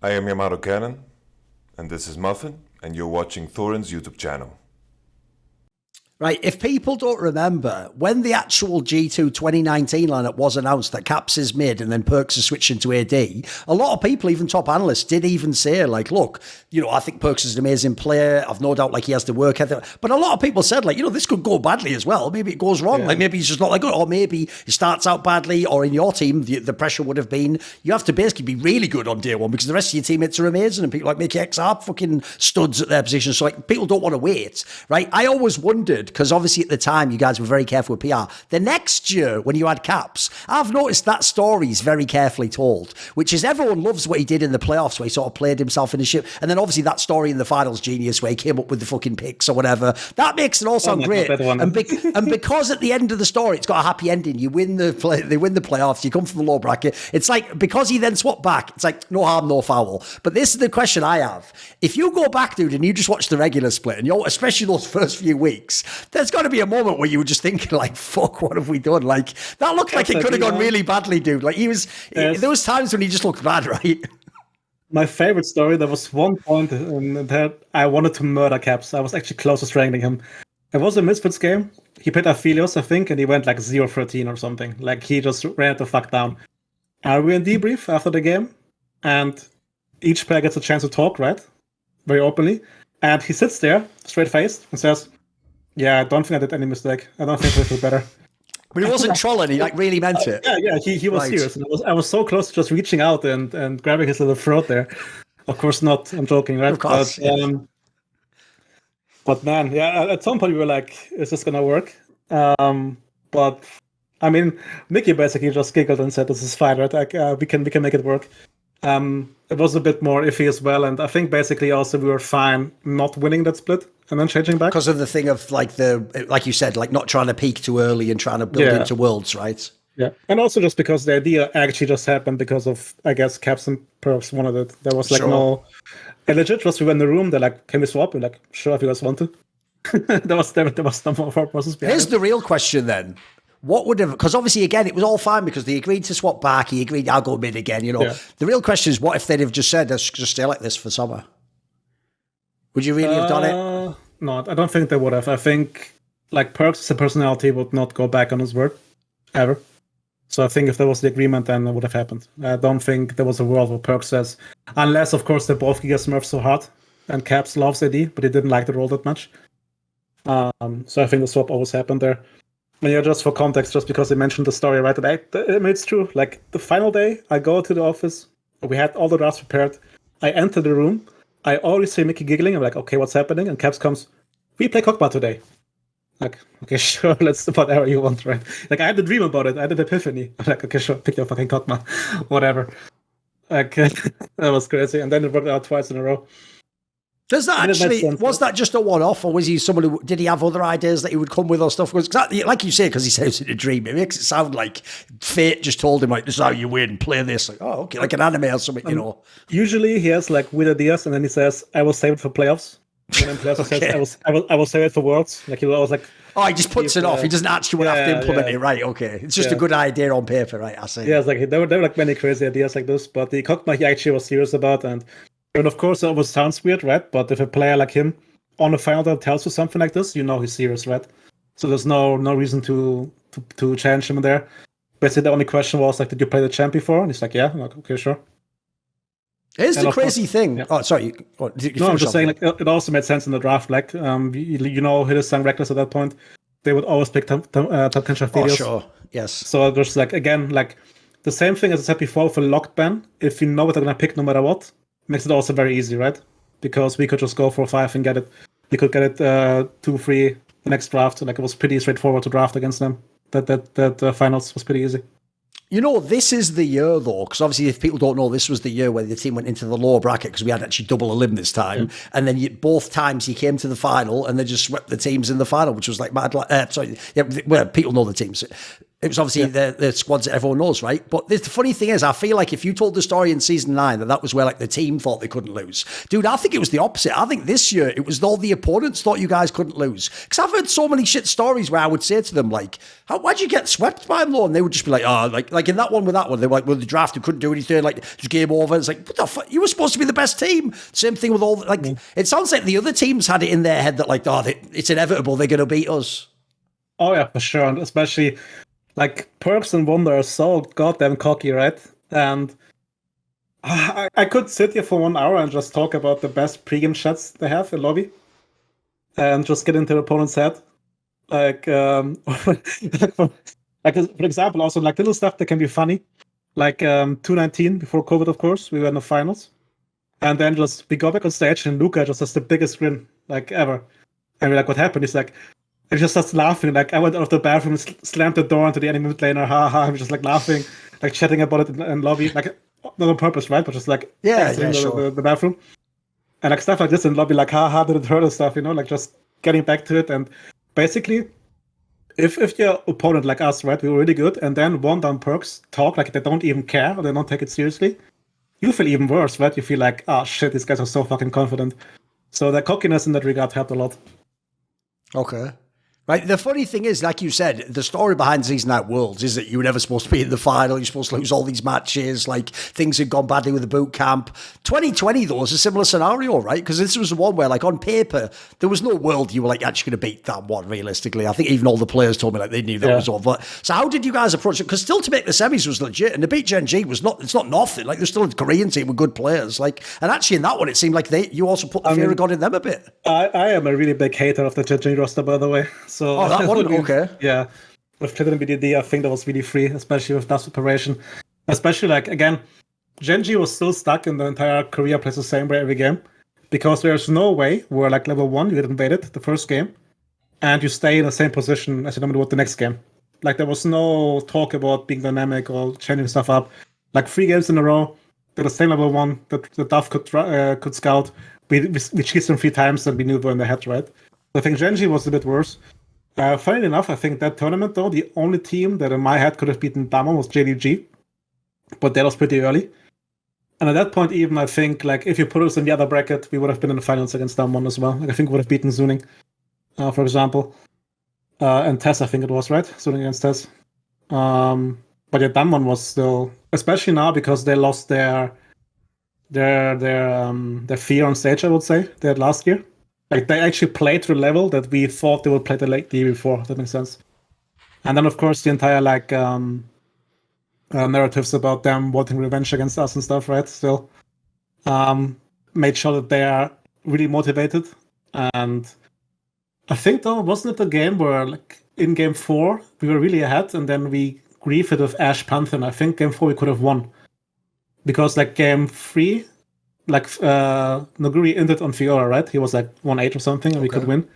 I am Yamato Cannon, and this is Muffin, and you're watching Thorin's YouTube channel. Right, if people don't remember, when the actual G2 2019 lineup was announced that CrabbZ is mid and then Perkz is switching to AD, a lot of people, even top analysts, did even say, like, look, I think Perkz is an amazing player. I've no doubt, like, he has the work ethic. But a lot of people said, like, this could go badly as well. Maybe it goes wrong. Yeah. Like, maybe he's just not that good. Or maybe he starts out badly. Or in your team, the pressure would have been, you have to basically be really good on day one because the rest of your teammates are amazing and people like Mikyx are fucking studs at their position. So, like, people don't want to wait, right? I always wondered, because obviously at the time you guys were very careful with PR. The next year when you had CrabbZ, I've noticed that story is very carefully told, which is everyone loves what he did in the playoffs where he sort of played himself in the ship. And then obviously that story in the finals, genius, where he came up with the fucking picks or whatever. That makes it all sound great. And because at the end of the story it's got a happy ending, they win the playoffs, you come from the low bracket. It's like, because he then swapped back, it's like no harm, no foul. But this is the question I have. If you go back, dude, and you just watch the regular split, and especially those first few weeks, there's got to be a moment where you were just thinking, like, fuck, what have we done? Like, that looked like it could have gone really badly, dude. Like, there was times when he just looked bad, right? My favorite story, there was one point that I wanted to murder CrabbZ. I was actually close to strangling him. It was a Misfits game. He played Aphelios, I think, and he went like 0-13 or something. Like, he just ran the fuck down. And we in debrief after the game, and each player gets a chance to talk, right? Very openly. And he sits there, straight-faced, and says, yeah, I don't think I did any mistake. I don't think I feel better. But he wasn't trolling, he like really meant it. Yeah, he was serious. And I was so close to just reaching out and grabbing his little throat there. Of course not, I'm joking, right? Of course. But man, yeah, at some point we were like, is this gonna work? But I mean, Mickey basically just giggled and said, this is fine, right? Like, we can make it work. It was a bit more iffy as well, and I think basically also we were fine not winning that split and then changing back. Because of the thing of like you said, like not trying to peak too early and trying to build into Worlds, right? Yeah, and also just because the idea actually just happened because of, I guess, CrabbZ and Perkz wanted it. There was like no... And legit, just we were in the room, they're like, can we swap? We're like, sure, if you guys want to. there was no more thought process behind Here's the real question then. What would have, because obviously, again, it was all fine because they agreed to swap back. He agreed, I'll go mid again, Yeah. The real question is, what if they'd have just said, let's just stay like this for summer? Would you really have done it? No, I don't think they would have. I think, like, Perkz as a personality would not go back on his word, ever. So I think if there was the agreement, then it would have happened. I don't think there was a world where Perkz says, unless, of course, they both Giga Smurf so hard, and CrabbZ loves AD, but he didn't like the role that much. So I think the swap always happened there. And yeah, just for context, just because I mentioned the story, right? I mean, it's true. Like, the final day, I go to the office. We had all the drafts prepared. I enter the room. I already see Mickey giggling. I'm like, okay, what's happening? And CrabbZ comes, we play Cockbar today. Like, okay, sure, let's do whatever you want, right? Like, I had a dream about it. I had an epiphany. I'm like, okay, sure, pick your fucking Cockbar. Whatever. Like, that was crazy. And then it worked out twice in a row. Does that actually, was that just a one-off, or was he someone who, did he have other ideas that he would come with or stuff? Because like you say, because he says it's a dream, it makes it sound like fate just told him, like, this is how you win, play this. Like, oh, okay, like an anime or something, Usually he has, like, weird ideas, and then he says, I will save it for playoffs. And then playoffs says, I will save it for Worlds. Like, he always like... Oh, he just puts it off. He doesn't actually have to implement it, right? Okay. It's just a good idea on paper, right? I see. Yeah, it's like, there were like many crazy ideas like this, but the Cockbar he actually was serious about, and of course, it always sounds weird, right? But if a player like him on a final day tells you something like this, he's serious, right? So there's no reason to challenge him there. Basically, the only question was, like, did you play the champ before? And he's like, yeah. I'm like, okay, sure. Here's the crazy thing. Yeah. Oh, sorry. I'm just saying, like, it also made sense in the draft. Like, Hylissang, Rekkles at that point, they would always pick top 10 videos. Oh, sure. Yes. So there's, like, again, like, the same thing as I said before with a locked ban. If you know what they're going to pick no matter what, makes it also very easy, right? Because we could just go for 5 and get it. We could get it 2-3 the next draft. Like, it was pretty straightforward to draft against them. That finals was pretty easy. This is the year, though, because obviously if people don't know, this was the year where the team went into the lower bracket because we had actually double elim this time. Yeah. And then both times he came to the final and they just swept the teams in the final, which was like mad. People know the teams. It was obviously the squads that everyone knows, right? But the funny thing is, I feel like if you told the story in season 9 that was where like the team thought they couldn't lose, dude, I think it was the opposite. I think this year it was all the opponents thought you guys couldn't lose. Because I've heard so many shit stories where I would say to them like, why'd you get swept by them, though? And they would just be like, like in that one with that one, they were like, well, the draft, we couldn't do anything, like just game over. It's like, what the fuck? You were supposed to be the best team. Same thing with all like, it sounds like the other teams had it in their head that like, it's inevitable, they're going to beat us. Oh yeah, for sure, and especially. Like, Perkz and Wunder are so goddamn cocky, right? And I could sit here for 1 hour and just talk about the best pregame shots they have in lobby. And just get into the opponent's head. Like, for example, also, like, little stuff that can be funny. Like, 2019, before COVID, of course, we were in the finals. And then we go back on stage and Luca just has the biggest grin, like, ever. And we're like, what happened? He's like, and just starts laughing. Like, I went out of the bathroom, slammed the door into the enemy mid laner, I'm just like laughing, like chatting about it in lobby, like not on purpose, right? But just like sure. the bathroom. And like stuff like this in lobby, like did it hurt and stuff, like just getting back to it. And basically, if your opponent like us, right, we were really good, and then Wunder and Perkz talk like they don't even care or they don't take it seriously, you feel even worse, right? You feel like, shit, these guys are so fucking confident. So the cockiness in that regard helped a lot. Okay. Right. The funny thing is, like you said, the story behind Season 9 Worlds is that you were never supposed to be in the final. You're supposed to lose all these matches. Like, things had gone badly with the boot camp. 2020, though, is a similar scenario, right? Because this was the one where, like, on paper, there was no world you were, like, actually going to beat that one, realistically. I think even all the players told me, like, they knew that was over. So how did you guys approach it? Because still to make the semis was legit. And to beat Gen G was it's not nothing. Like, there's still a Korean team with good players. Like, and actually in that one, it seemed like you also put the fear of God in them a bit. I am a really big hater of the Gen G roster, by the way. So that one? Okay. Yeah. With Clinton BDD, I think that was really free, especially with Dust Operation. Especially, like, again, Gen G was still stuck in the entire Korea plays the same way every game. Because there's no way where, like, level 1, you get invaded the first game, and you stay in the same position as you normally would the next game. Like, there was no talk about being dynamic or changing stuff up. Like, 3 games in a row, they're the same level 1, the Duff could scout. We cheesed them 3 times and we knew they were in the head, right? So I think Gen G was a bit worse. Funny enough, I think that tournament, though, the only team that in my head could have beaten Damwon was JDG, but that was pretty early. And at that point, even, I think, like, if you put us in the other bracket, we would have been in the finals against Damwon as well. Like, I think we would have beaten Zooning, for example. And Tess, I think it was, right? Zooning against Tess. But yeah, Damwon was still, especially now because they lost their fear on stage, I would say, they had last year. Like, they actually played to the level that we thought they would play the year before, if that makes sense. And then, of course, the entire, like, narratives about them wanting revenge against us and stuff, right? Still. Made sure that they are really motivated. And I think, though, wasn't it a game where, like, in Game 4, we were really ahead, and then we griefed it with Ashe Pantheon. I think Game 4 we could have won. Because, like, Game 3... like, Noguri ended on Fiora, right? He was like 1-8 or something, and we could win.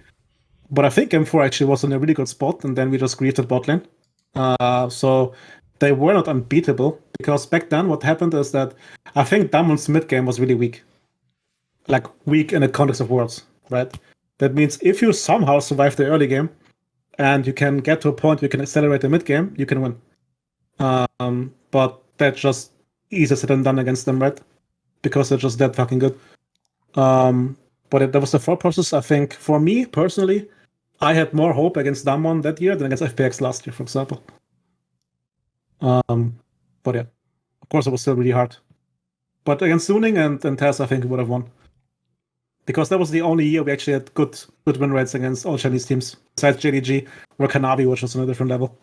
But I think M4 actually was in a really good spot, and then we just griefed at bot lane. So they were not unbeatable, because back then what happened is that I think Damwon's mid game was really weak. Like, weak in the context of Worlds, right? That means if you somehow survive the early game, and you can get to a point you can accelerate the mid game, you can win. But that's just easier said than done against them, right? Because they're just that fucking good. But that was the thought process. I think, for me, personally, I had more hope against Damwon that year than against FPX last year, for example. But yeah, of course, it was still really hard. But against Zooning and Tess, I think we would have won. Because that was the only year we actually had good win rates against all Chinese teams, besides JDG or Kanavi, which was on a different level.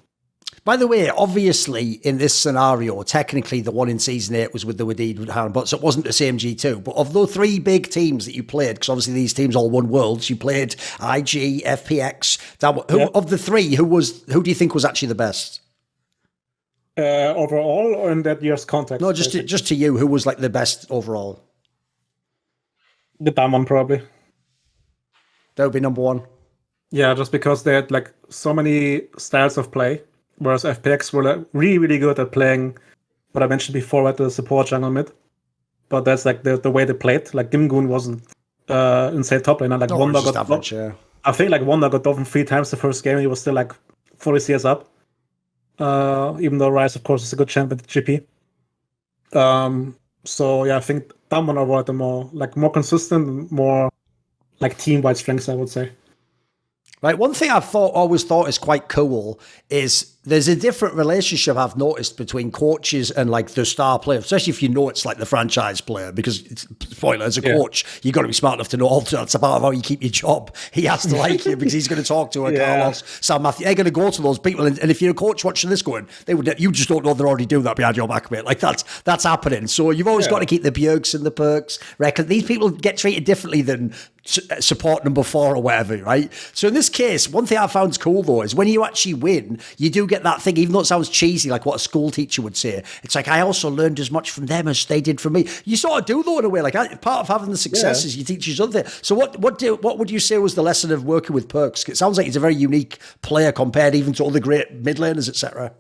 By the way, obviously, in this scenario, technically the one in Season 8 was with the Wadid but so it wasn't the same G2. But of the 3 big teams that you played, because obviously these teams all won Worlds, you played IG, FPX. Of the 3, who do you think was actually the best? Overall, or in that year's context? No, just to you, who was like the best overall? The Damwon, probably. That would be number 1. Yeah, just because they had like so many styles of play. Whereas FPX were like really, really good at playing what I mentioned before at the support jungle mid. But that's like the way they played. Like, Gimgoon wasn't insane top laner. Like, Wunder got average, I think like Wunder got Dolphin 3 times the first game. He was still like 40 CS up. even though Rise, of course, is a good champion at GP. So yeah, I think that one avoid the more consistent, more like team-wide strengths, I would say. Right. One thing I've always thought is quite cool is there's a different relationship I've noticed between coaches and like the star player, especially if you know it's like the franchise player, because spoiler, as a coach, you've got to be smart enough to know all that's about how you keep your job. He has to like you because he's going to talk to a Carlos, Sam Matthew. They're going to go to those people. And if you're a coach watching this going, you just don't know they're already doing that behind your back, mate. Like that's happening. So you've always got to keep the Bjergs and the Perkz record. These people get treated differently than support number 4 or whatever, right? So in this case, one thing I found cool though is when you actually win, you do get that thing, even though it sounds cheesy, like what a school teacher would say. It's like, I also learned as much from them as they did from me. You sort of do though in a way, like part of having the success is you teach each other. So what would you say was the lesson of working with Perkz? It sounds like he's a very unique player compared even to other great mid laners, etc.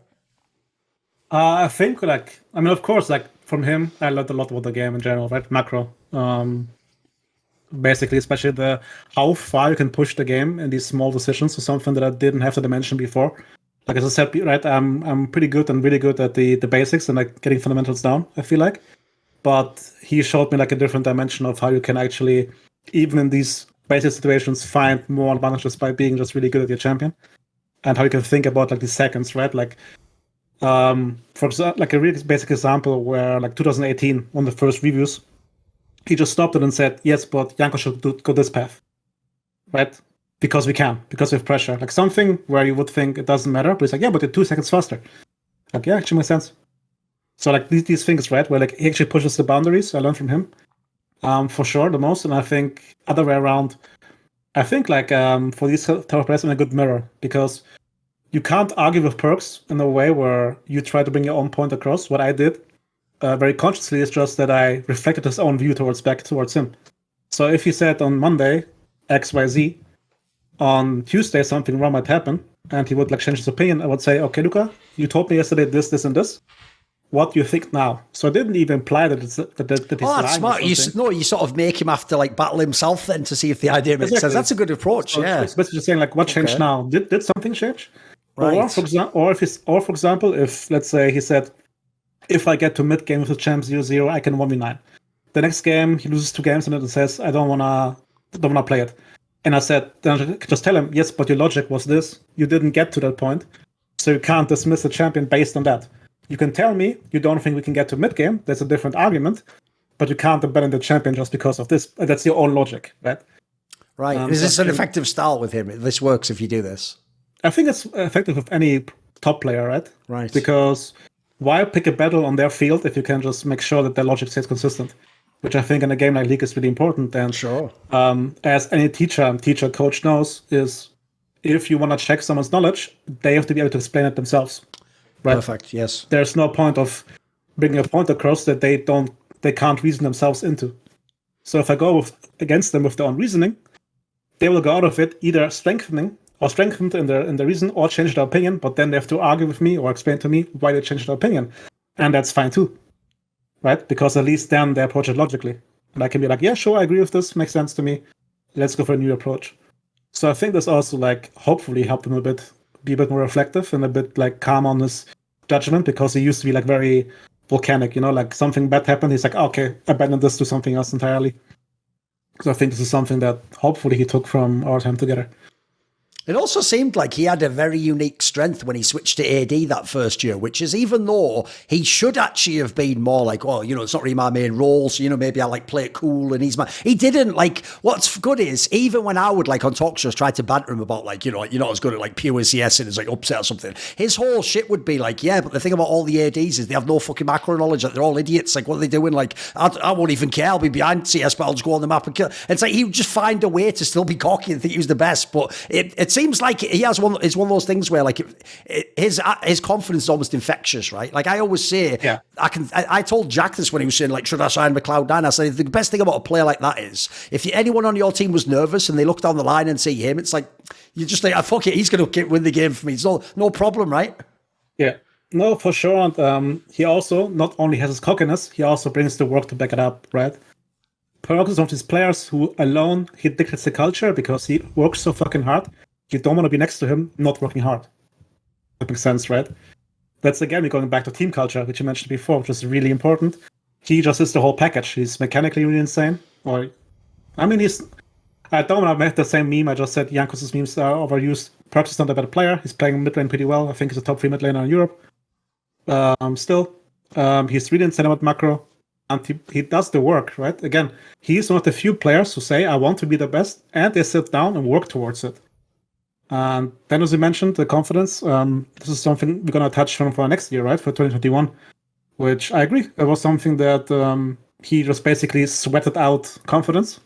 I think of course, from him, I learned a lot about the game in general, right? Macro. Basically, especially how far you can push the game in these small decisions. So something that I didn't have to dimension before. Like as I said, right, I'm pretty good and really good at the basics and like getting fundamentals down, I feel like. But he showed me like a different dimension of how you can actually, even in these basic situations, find more advantages by being just really good at your champion. And how you can think about like these seconds, right? Like for example, like a really basic example where like 2018, one of the first reviews, he just stopped it and said, yes, but Janko should go this path, right? Because we can, because we have pressure. Like something where you would think it doesn't matter, but it's like, yeah, but you're 2 seconds faster. Like, yeah, actually makes sense. So like these things, right, where like he actually pushes the boundaries. I learned from him, for sure, the most. And I think other way around, I think like for these type of players, I'm a good mirror because you can't argue with Perkz in a way where you try to bring your own point across. What I did very consciously is just that I reflected his own view back towards him. So if he said on Monday X, Y, Z, on Tuesday something wrong might happen, and he would like change his opinion, I would say, okay, Luca, you told me yesterday this, and this. What do you think now? So I didn't even imply that he's that's smart. You sort of make him have to like battle himself then to see if the idea makes sense. That's a good approach. So it's basically just saying like, what changed now? Did something change? Right. Or for example, if let's say he said, if I get to mid game with the champ 0-0, I can 1v9. The next game he loses 2 games and then says, I don't wanna play it. And I said, then I just tell him, yes, but your logic was this. You didn't get to that point, so you can't dismiss the champion based on that. You can tell me you don't think we can get to mid game. That's a different argument, but you can't abandon the champion just because of this. That's your own logic, right? Right. Is this an effective style with him? This works if you do this. I think it's effective with any top player, right? Right. Because why pick a battle on their field if you can just make sure that their logic stays consistent? Which I think in a game like League is really important. And sure, as any coach knows, is if you want to check someone's knowledge, they have to be able to explain it themselves. Right? Perfect. Yes. There's no point of bringing a point across that they can't reason themselves into. So if I go against them with their own reasoning, they will go out of it either strengthened in their reason or change their opinion. But then they have to argue with me or explain to me why they changed their opinion, and that's fine too. Right? Because at least then they approach it logically. And I can be like, yeah, sure, I agree with this, makes sense to me. Let's go for a new approach. So I think this also like hopefully helped him be a bit more reflective and a bit like calm on his judgment, because he used to be like very volcanic, like something bad happened, he's like, okay, abandon this to something else entirely. So I think this is something that hopefully he took from our time together. It also seemed like he had a very unique strength when he switched to AD that first year, which is even though he should actually have been more like, well, it's not really my main role, so, maybe I like play it cool and he didn't like, what's good is, even when I would like on talk shows try to banter him about like, you're not as good at like pure CS and it's like upset or something, his whole shit would be like, yeah, but the thing about all the ADs is they have no fucking macro knowledge, like they're all idiots, like what are they doing? Like, I won't even care, I'll be behind CS, but I'll just go on the map and kill. It's like he would just find a way to still be cocky and think he was the best, but it seems like he has it's one of those things where like his confidence is almost infectious, right? Like I always say, yeah. I told Jack this when he was saying like, should I sign McLeod9? I said the best thing about a player like that is if anyone on your team was nervous and they look down the line and see him, it's like you just think, fuck it, he's going to win the game for me. It's no problem, right? Yeah, no, for sure. And he also not only has his cockiness, he also brings the work to back it up, right? Perkz is one of these players who alone he dictates the culture because he works so fucking hard. You don't want to be next to him not working hard. That makes sense, right? that's again, we're going back to team culture, which you mentioned before, which is really important. He just is the whole package. He's mechanically really insane. I don't want to make the same meme. I just said Jankos' memes are overused. Perkz is not a better player. He's playing mid lane pretty well. I think he's a top 3 mid laner in Europe. He's really insane about macro. And he does the work, right? Again, he's one of the few players who say, I want to be the best, and they sit down and work towards it. And then, as you mentioned, the confidence, this is something we're going to touch on for next year, right? For 2021, which I agree. It was something that he just basically sweated out confidence.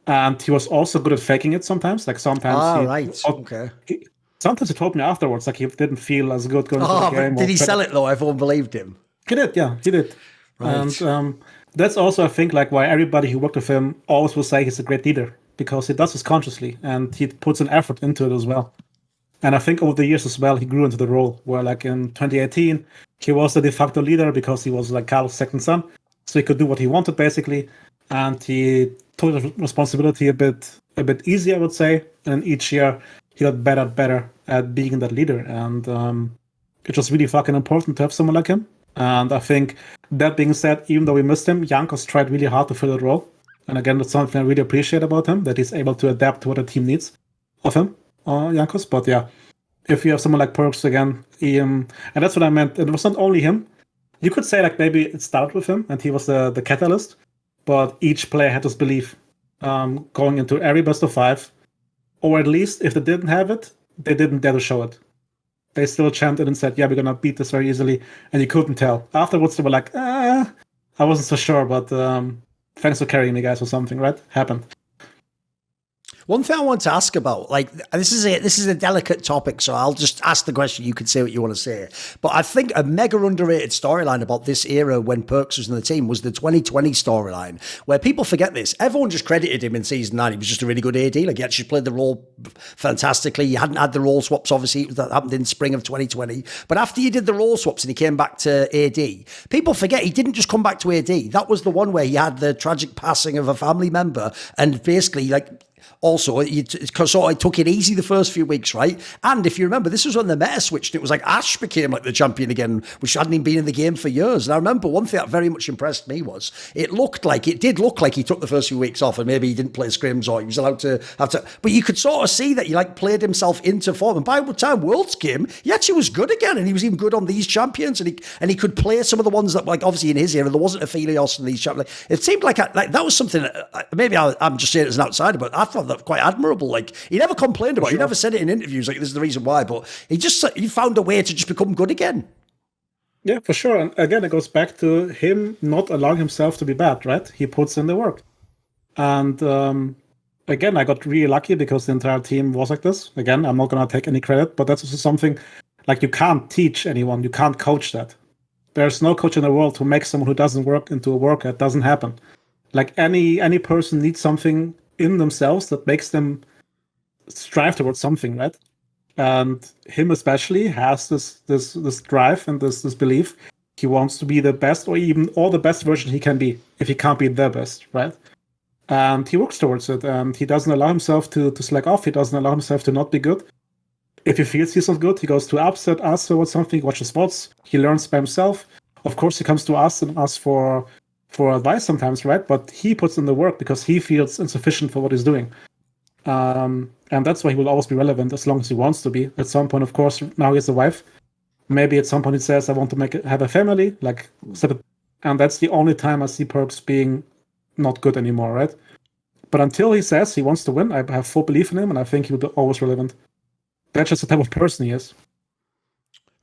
And he was also good at faking it sometimes. Like sometimes sometimes he told me afterwards, like he didn't feel as good going into the game. Did he sell it though? Everyone believed him. He did, yeah, he did. Right. And that's also, I think, like why everybody who worked with him always will say he's a great leader, because he does this consciously and he puts an effort into it as well. And I think over the years as well, he grew into the role where, like in 2018, he was the de facto leader because he was like Carl's second son, so he could do what he wanted basically, and he took the responsibility a bit easier, I would say. And each year he got better at being that leader, and it was really fucking important to have someone like him. And I think, that being said, even though we missed him, Jankos tried really hard to fill that role. And again, that's something I really appreciate about him, that he's able to adapt to what the team needs of him, Jankos. But yeah, if you have someone like Perkz again, and that's what I meant. It was not only him. You could say like maybe it started with him and he was the catalyst, but each player had this belief going into every best of 5, or at least if they didn't have it, they didn't dare to show it. They still chanted and said, yeah, we're going to beat this very easily. And you couldn't tell. Afterwards, they were like, I wasn't so sure, but thanks for carrying me, guys, or something, right? Happened. One thing I want to ask about, like, this is a delicate topic, so I'll just ask the question. You can say what you want to say. But I think a mega underrated storyline about this era when Perkz was in the team was the 2020 storyline, where people forget this. Everyone just credited him in Season 9. He was just a really good AD. Like, he actually played the role fantastically. He hadn't had the role swaps, obviously, that happened in spring of 2020. But after he did the role swaps and he came back to AD, people forget he didn't just come back to AD. That was the one where he had the tragic passing of a family member and basically, like, also, it took it easy the first few weeks, right? And if you remember, this was when the meta switched. It was like Ashe became like the champion again, which hadn't even been in the game for years. And I remember one thing that very much impressed me was it did look like he took the first few weeks off and maybe he didn't play scrims or he was allowed to have to. But you could sort of see that he like played himself into form. And by the time Worlds came, he actually was good again. And he was even good on these champions. And he could play some of the ones that, like, obviously in his era, there wasn't a Phelios in these champions. It seemed like that was something, maybe I'm just saying it as an outsider, but I thought that quite admirable. Like, he never complained about it. He never said it in interviews like this is the reason why, but he found a way to just become good again. Yeah, for sure. And again, it goes back to him not allowing himself to be bad, right? He puts in the work. And again, I got really lucky because the entire team was like this. Again, I'm not going to take any credit, but that's also something like you can't teach anyone. You can't coach that. There's no coach in the world who makes someone who doesn't work into a worker. It doesn't happen. Like any person needs something in themselves that makes them strive towards something, right? And him especially has this drive and this belief. He wants to be the best, or the best version he can be, if he can't be the best, right? And he works towards it, and he doesn't allow himself to slack off. He doesn't allow himself to not be good. If he feels he's not good, he goes to upset us about something, watches VODs, he learns by himself. Of course, he comes to us and asks for advice sometimes, right? But he puts in the work because he feels insufficient for what he's doing. And that's why he will always be relevant as long as he wants to be. At some point, of course, now he has a wife. Maybe at some point he says, I want to have a family. And that's the only time I see Perkz being not good anymore, right? But until he says he wants to win, I have full belief in him, and I think he will be always relevant. That's just the type of person he is.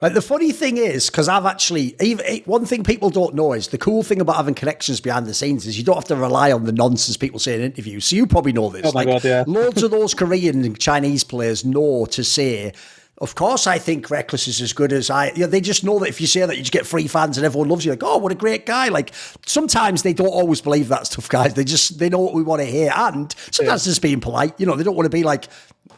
Like, the funny thing is, because one thing people don't know is the cool thing about having connections behind the scenes is you don't have to rely on the nonsense people say in interviews. So you probably know this. Oh my God, yeah. Loads of those Korean and Chinese players know to say, of course, I think Rekkles is as good as they just know that if you say that, you just get free fans and everyone loves you. Like, oh, what a great guy. Like, sometimes they don't always believe that stuff, guys. They know what we want to hear. And sometimes just being polite. You know, they don't want to be like,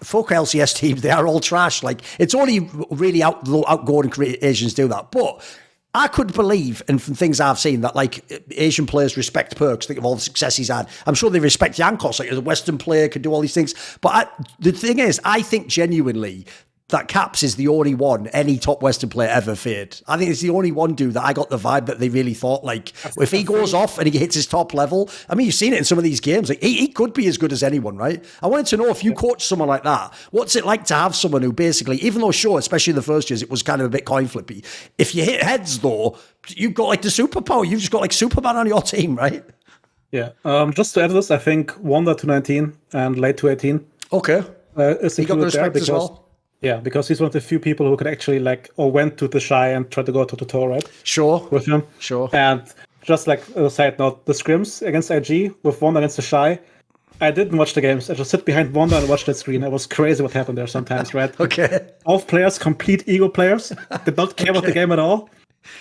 fuck LCS teams, they are all trash. Like, it's only really outgoing Asians do that. But I could believe, and from things I've seen, that like Asian players respect Perkz. Think of all the success he's had. I'm sure they respect Jankos, like as a Western player, could do all these things. But the thing is, I think genuinely, that Caps is the only one any top Western player ever feared. I think it's the only one dude that I got the vibe that they really thought, like, if he goes off and he hits his top level, I mean, you've seen it in some of these games, like, he could be as good as anyone, right? I wanted to know, if you coach someone like that, what's it like to have someone who basically, even though sure, especially in the first years, it was kind of a bit coin flippy. If you hit heads though, you've got like the superpower, you've just got like Superman on your team, right? Yeah. Just to add to this, I think Wunder 219 and late 218. Okay. Is he got the respect as well. Yeah, because he's one of the few people who could actually or went to the Shy and tried to go to Tor, right? Sure. With him. Sure. And just like a side note, the scrims against IG with Wunder against the Shy, I didn't watch the games. I just sit behind Wunder and watch that screen. It was crazy what happened there sometimes, right? Okay. Both players, complete ego players, did not care about the game at all.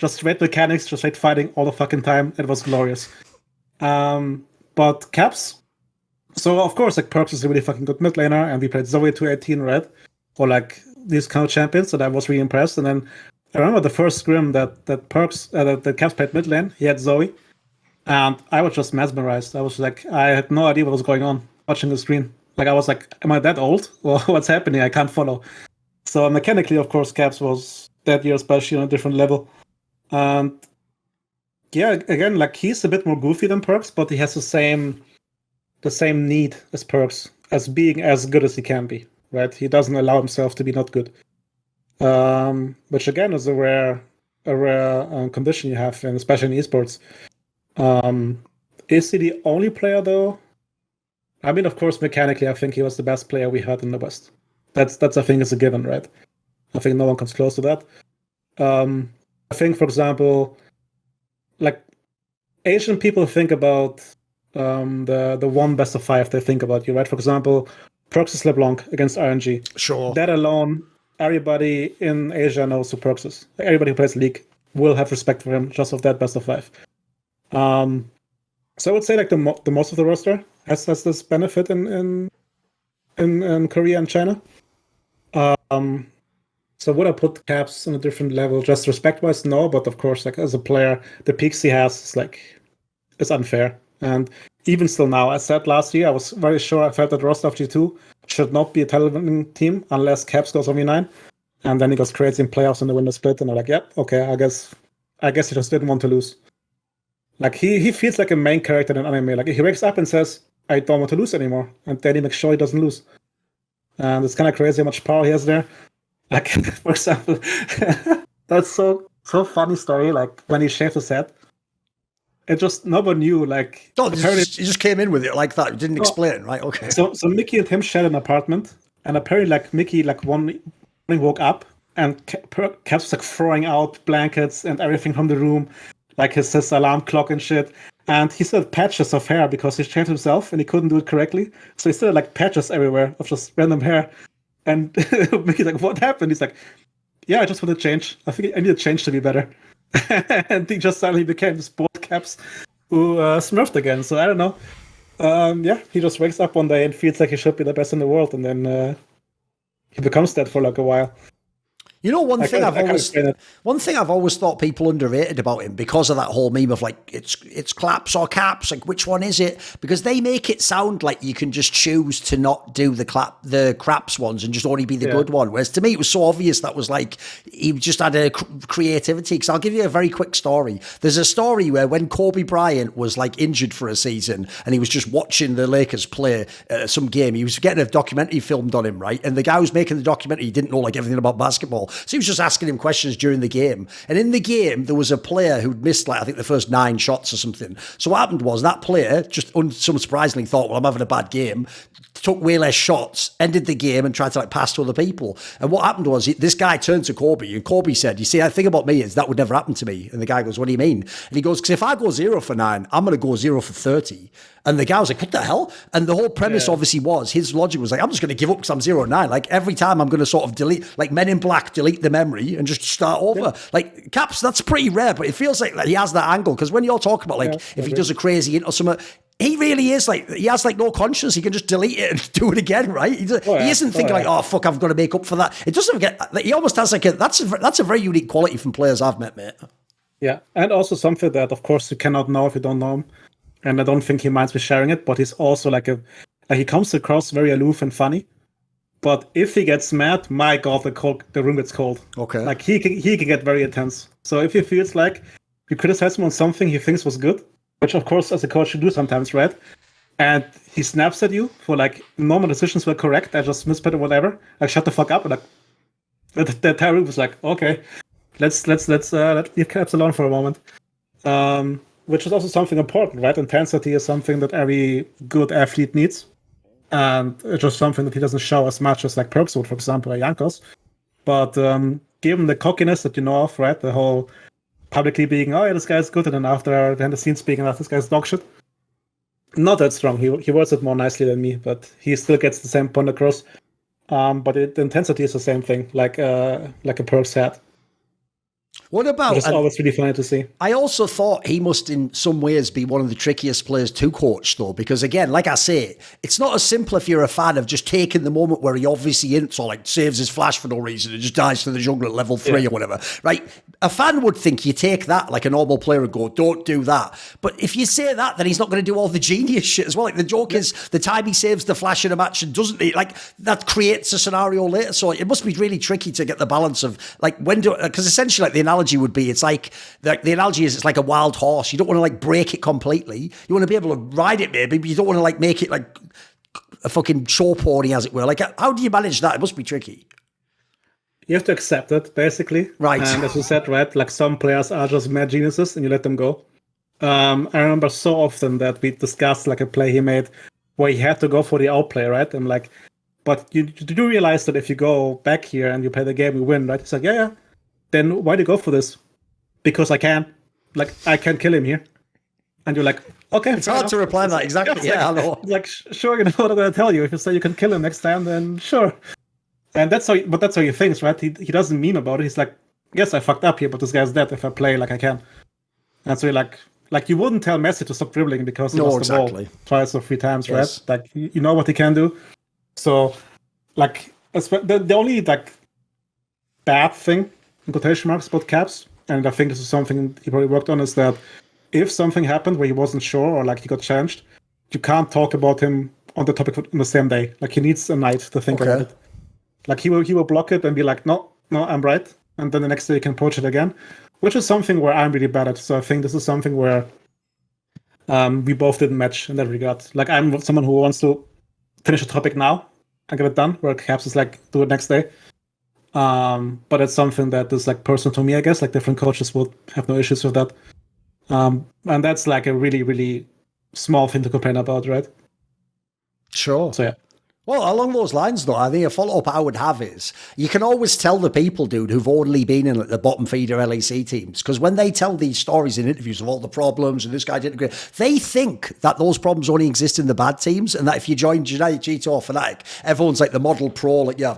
Just straight mechanics, just straight fighting all the fucking time. It was glorious. But Caps, so of course, like Perkz is a really fucking good mid laner, and we played Zoe 218 red. Or like these kind of champions, that I was really impressed. And then I remember the first scrim that Perkz, that Caps played mid lane. He had Zoe, and I was just mesmerized. I was like, I had no idea what was going on watching the screen. Like I was like, am I that old? Or what's happening? I can't follow. So mechanically, of course, Caps was that year especially on a different level. And yeah, again, like he's a bit more goofy than Perkz, but he has the same need as Perkz, as being as good as he can be. Right, he doesn't allow himself to be not good, which again is a rare condition you have, and especially in esports. Is he the only player though? I mean, of course, mechanically, I think he was the best player we had in the West. That's I think is a given, right? I think no one comes close to that. I think, for example, like Asian people think about the one best of 5 they think about you, right? For example, Perkz is LeBlanc against RNG. Sure. That alone, everybody in Asia knows who Perkz is. Everybody who plays League will have respect for him just of that best of 5. So I would say like the most of the roster has this benefit in Korea and China. So would I put Caps on a different level, just respect-wise? No, but of course, like as a player, the peaks he has is it's unfair. And even still now, I said last year, I was very sure I felt that roster of G2 should not be a title-winning team unless Caps goes OV9. And then he goes crazy in playoffs in the winner split, and I'm like, yep, okay, I guess he just didn't want to lose. Like he feels like a main character in an anime. Like he wakes up and says, I don't want to lose anymore. And then he makes sure he doesn't lose. And it's kind of crazy how much power he has there. Like, for example, that's so funny story. Like when he shaved his head, it just nobody knew. Like, no, he just came in with it like that. You didn't explain, right? Okay. So Mickey and him shared an apartment, and apparently, like Mickey, like one morning woke up and Caps was like throwing out blankets and everything from the room, like his alarm clock and shit. And he still had patches of hair because he shaved himself and he couldn't do it correctly. So he still had like patches everywhere of just random hair. And Mickey's like, what happened? He's like, yeah, I just want to change. I think I need to change to be better. And he just suddenly became sport Caps who smurfed again. So I don't know. Yeah, he just wakes up one day and feels like he should be the best in the world. And then he becomes that for like a while. You know, one thing I've always thought people underrated about him because of that whole meme of like it's claps or caps, like which one is it? Because they make it sound like you can just choose to not do the craps ones and just only be the good one. Whereas to me, it was so obvious that was like he just had a creativity. Because I'll give you a very quick story. There's a story where when Kobe Bryant was like injured for a season and he was just watching the Lakers play some game, he was getting a documentary filmed on him, right? And the guy who was making the documentary didn't know like everything about basketball. So he was just asking him questions during the game. And in the game, there was a player who'd missed, like, I think the first 9 shots or something. So what happened was that player just unsurprisingly thought, well, I'm having a bad game, took way less shots, ended the game and tried to like pass to other people. And what happened was this guy turned to Kobe and Kobe said, you see, the thing about me is that would never happen to me. And the guy goes, what do you mean? And he goes, because if I go 0 for 9, I'm going to go 0 for 30. And the guy was like, what the hell? And the whole premise obviously was, his logic was like, I'm just going to give up because I'm 0-9. Like every time I'm going to sort of delete, like Men in Black, delete the memory and just start over. Yeah. Like Caps, that's pretty rare, but it feels like he has that angle. Because when you're talking about like, if he does a crazy int or something, he really is like, he has like no conscience. He can just delete it and do it again, right? He isn't thinking like, oh fuck, I've got to make up for that. It doesn't get, like, he almost has like that's a very unique quality from players I've met, mate. Yeah, and also something that of course you cannot know if you don't know him. And I don't think he minds me sharing it, but he's also like he comes across very aloof and funny. But if he gets mad, my God, the room gets cold. Okay. Like he can get very intense. So if he feels like you criticize him on something he thinks was good, which of course as a coach you do sometimes, right? And he snaps at you for like normal decisions were correct, I just misspelled or whatever. Like shut the fuck up. And like the entire room was like, okay, let's leave CrabbZ alone for a moment. Which is also something important, right? Intensity is something that every good athlete needs. And it's just something that he doesn't show as much as like Perkz would, for example, or Jankos. But given the cockiness that you know of, right? The whole publicly being, oh yeah, this guy's good, and then after behind the scenes speaking, this guy's dog shit. Not that strong. He words it more nicely than me, but he still gets the same point across. But the intensity is the same thing, like a Perkz had. What about? It's always really funny to see. I also thought he must, in some ways, be one of the trickiest players to coach, though, because again, like I say, it's not as simple if you're a fan of just taking the moment where he obviously ints or like saves his flash for no reason and just dies to the jungle at level 3 or whatever, right? A fan would think you take that like a normal player and go, don't do that. But if you say that, then he's not going to do all the genius shit as well. Like the joke is the time he saves the flash in a match and doesn't, like that creates a scenario later. So it must be really tricky to get the balance of like when do, because essentially like the analogy would be, it's like the analogy is it's like a wild horse. You don't want to like break it completely. You want to be able to ride it maybe, but you don't want to like make it like a fucking show pony, as it were. Like how do you manage that? It must be tricky. You have to accept it, basically. Right. And as you said, right, like some players are just mad geniuses and you let them go. I remember so often that we discussed like a play he made where he had to go for the outplay, right? And like, but you do realize that if you go back here and you play the game, you win, right? He's like, yeah. Then why do you go for this? Because I can. Like, I can kill him here. And you're like, okay. It's hard to reply to that, exactly. Yeah, I know. Like, sure, you know what I'm going to tell you. If you say you can kill him next time, then sure. And that's how he thinks, right? He doesn't mean about it. He's like, yes, I fucked up here, but this guy's dead if I play like I can. And so you're like you wouldn't tell Messi to stop dribbling because he lost the ball twice or 3 times, right? Like, you know what he can do. So, like, the only, like, bad thing, in quotation marks, about Caps, and I think this is something he probably worked on, is that if something happened where he wasn't sure or, like, he got changed, you can't talk about him on the topic on the same day. Like, he needs a night to think about it. Like, he will block it and be like, no, I'm right. And then the next day you can approach it again, which is something where I'm really bad at. So I think this is something where we both didn't match in that regard. Like, I'm someone who wants to finish a topic now and get it done, where Caps is like, do it next day. But it's something that is like personal to me, I guess. Like, different coaches would have no issues with that. And that's like a really, really small thing to complain about, right? Sure. So yeah. Well, along those lines, though, I think a follow-up I would have is you can always tell the people, dude, who've only been in like, the bottom feeder LEC teams, because when they tell these stories in interviews of all the problems and this guy didn't agree, they think that those problems only exist in the bad teams, and that if you join G2 or Fnatic, everyone's like the model pro, like, yeah,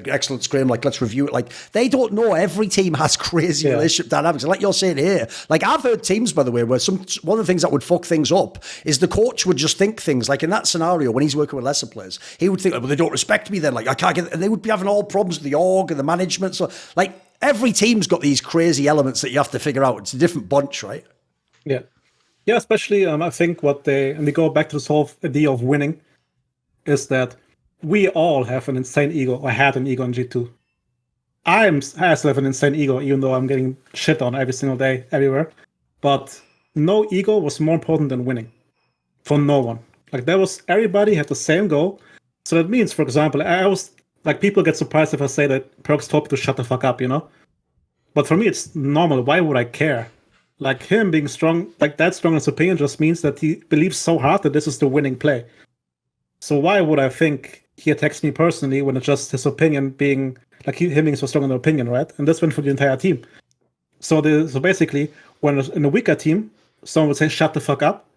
excellent scrim, like, let's review it. Like, they don't know every team has crazy relationship dynamics. And like you're saying here, like, I've heard teams, by the way, where one of the things that would fuck things up is the coach would just think things, like in that scenario, when he's working with lesser players, he would think, well, they don't respect me then, like I can't get, and they would be having all problems with the org and the management. So like every team's got these crazy elements that you have to figure out. It's a different bunch, right? Yeah, especially I think and we go back to this whole idea of winning, is that we all have an insane ego, or had an ego in G2. I still have an insane ego, even though I'm getting shit on every single day, everywhere. But no ego was more important than winning for no one. Like, everybody had the same goal. So that means, for example, I was like, people get surprised if I say that Perkz told me to shut the fuck up, you know? But for me, it's normal. Why would I care? Like, him being strong, like that strong in his opinion, just means that he believes so hard that this is the winning play. So why would I think he attacks me personally when it's just his opinion being, like, him being so strong in the opinion, right? And this went for the entire team. So basically, when in a weaker team, someone would say, shut the fuck up,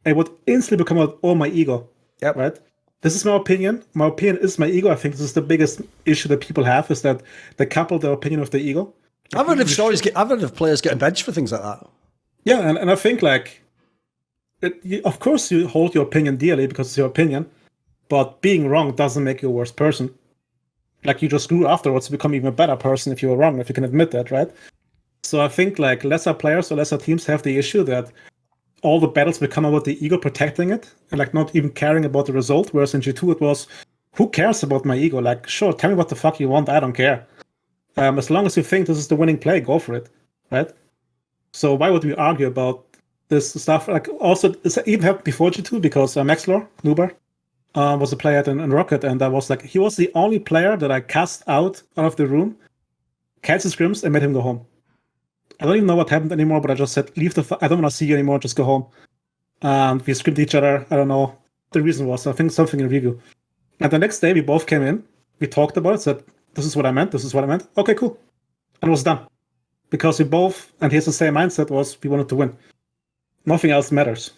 it would instantly become my ego, right? This is my opinion. My opinion is my ego. I think this is the biggest issue that people have, is that they couple their opinion with their ego. I've heard of players getting benched for things like that. Yeah, and I think, like, of course you hold your opinion dearly because it's your opinion, but being wrong doesn't make you a worse person. Like, you just grew afterwards to become even a better person if you were wrong, if you can admit that, right? So I think, like, lesser players or lesser teams have the issue that all the battles become about the ego protecting it and, like, not even caring about the result. Whereas in G2 it was, who cares about my ego? Like, sure, tell me what the fuck you want. I don't care. As long as you think this is the winning play, go for it, right? So why would we argue about this stuff? Like, also, it even happened before G2 because Maxlor, Nuber, was a player in ROCCAT, and I was like, he was the only player that I cast out of the room, cancelled scrims, and made him go home. I don't even know what happened anymore, but I just said, leave I don't want to see you anymore, just go home. And we scrimmed each other. I don't know. The reason was, I think, something in review. And the next day, we both came in, we talked about it, said, this is what I meant, this is what I meant. Okay, cool. And it was done. Because we both, and here's the same mindset, was we wanted to win. Nothing else matters.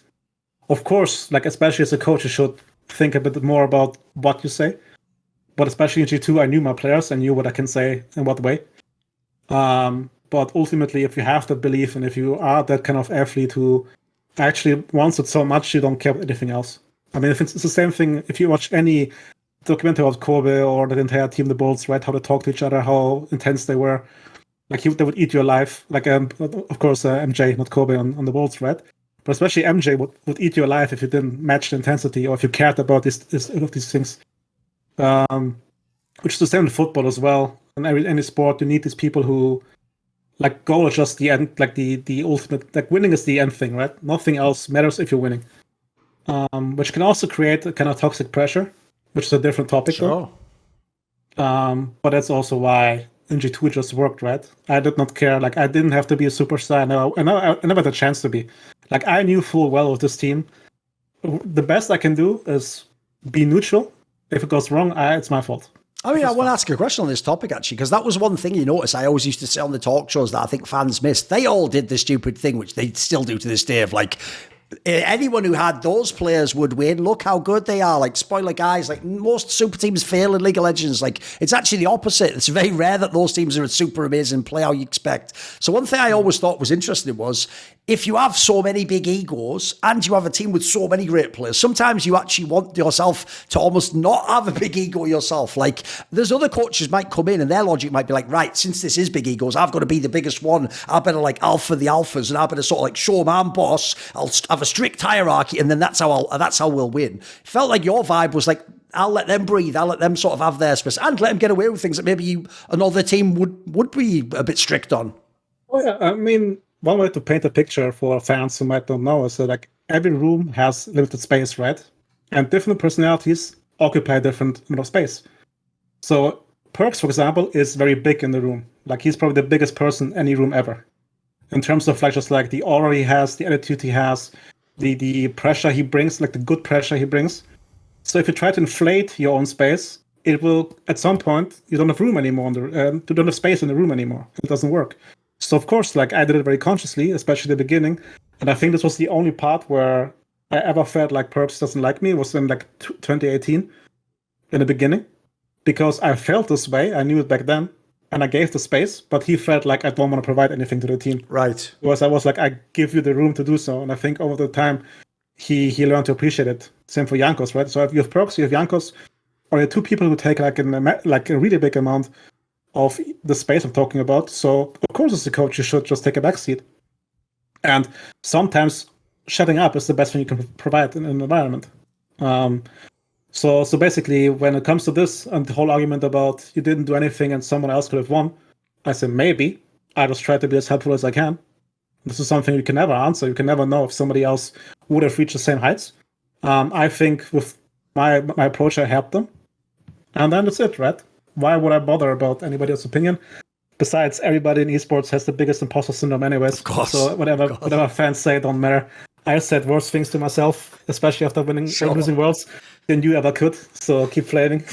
Of course, like, especially as a coach, you should think a bit more about what you say. But especially in G2, I knew my players, I knew what I can say in what way. But ultimately, if you have that belief and if you are that kind of athlete who actually wants it so much, you don't care about anything else. I mean, if it's the same thing, if you watch any documentary about Kobe or the entire team, the Bulls, right, how they talk to each other, how intense they were, like they would eat you alive. Like, of course, MJ, not Kobe on the Bulls, right? But especially MJ would eat you alive if you didn't match the intensity or if you cared about these things. Which is the same in football as well. In any sport, you need these people who, like, goal is just the end, like the ultimate, like winning is the end thing, right? Nothing else matters if you're winning. Which can also create a kind of toxic pressure, which is a different topic. Sure. But that's also why in G2 it just worked, right? I did not care. Like, I didn't have to be a superstar. I never had a chance to be. Like, I knew full well with this team, the best I can do is be neutral. If it goes wrong, it's my fault. I mean, I want to ask a question on this topic, actually, because that was one thing you notice I always used to say on the talk shows that I think fans missed. They all did the stupid thing, which they still do to this day, of like, anyone who had those players would win. Look how good they are. Like, spoiler guys, like most super teams fail in League of Legends. Like, it's actually the opposite. It's very rare that those teams are a super amazing, play how you expect. So one thing I always thought was interesting was, if you have so many big egos and you have a team with so many great players, sometimes you actually want yourself to almost not have a big ego yourself. Like, there's other coaches might come in and their logic might be like, right, since this is big egos, I've got to be the biggest one. I better like alpha the alphas, and I better sort of like show my boss. I'll have a strict hierarchy, and then that's how we'll win. It felt like your vibe was like, I'll let them breathe. I'll let them sort of have their space and let them get away with things that maybe another team would be a bit strict on. Oh yeah, I mean, one way to paint a picture for fans who might not know is that, like, every room has limited space, right? And different personalities occupy different amount of space. So Perkz, for example, is very big in the room. Like, he's probably the biggest person in any room ever. In terms of like just like the aura he has, the attitude he has, the pressure he brings, like the good pressure he brings. So if you try to inflate your own space, it will, at some point, you don't have room anymore. You don't have space in the room anymore. It doesn't work. So of course, like, I did it very consciously, especially at the beginning. And I think this was the only part where I ever felt like Perkz doesn't like me, was in like 2018, in the beginning. Because I felt this way, I knew it back then, and I gave the space, but he felt like I don't want to provide anything to the team. Right. Because I was like, I give you the room to do so. And I think over the time, he learned to appreciate it. Same for Jankos, right? So if you have Perkz, you have Jankos, or you're two people who take like a really big amount of the space I'm talking about. So of course, as a coach, you should just take a back seat. And sometimes shutting up is the best thing you can provide in an environment. So basically, when it comes to this and the whole argument about you didn't do anything and someone else could have won, I say maybe. I just try to be as helpful as I can. This is something you can never answer. You can never know if somebody else would have reached the same heights. I think with my approach, I helped them. And then that's it, right? Why would I bother about anybody else's opinion? Besides, everybody in esports has the biggest imposter syndrome anyways. Of course. So whatever fans say don't matter. I said worse things to myself, especially after losing Worlds, than you ever could. So keep flaming.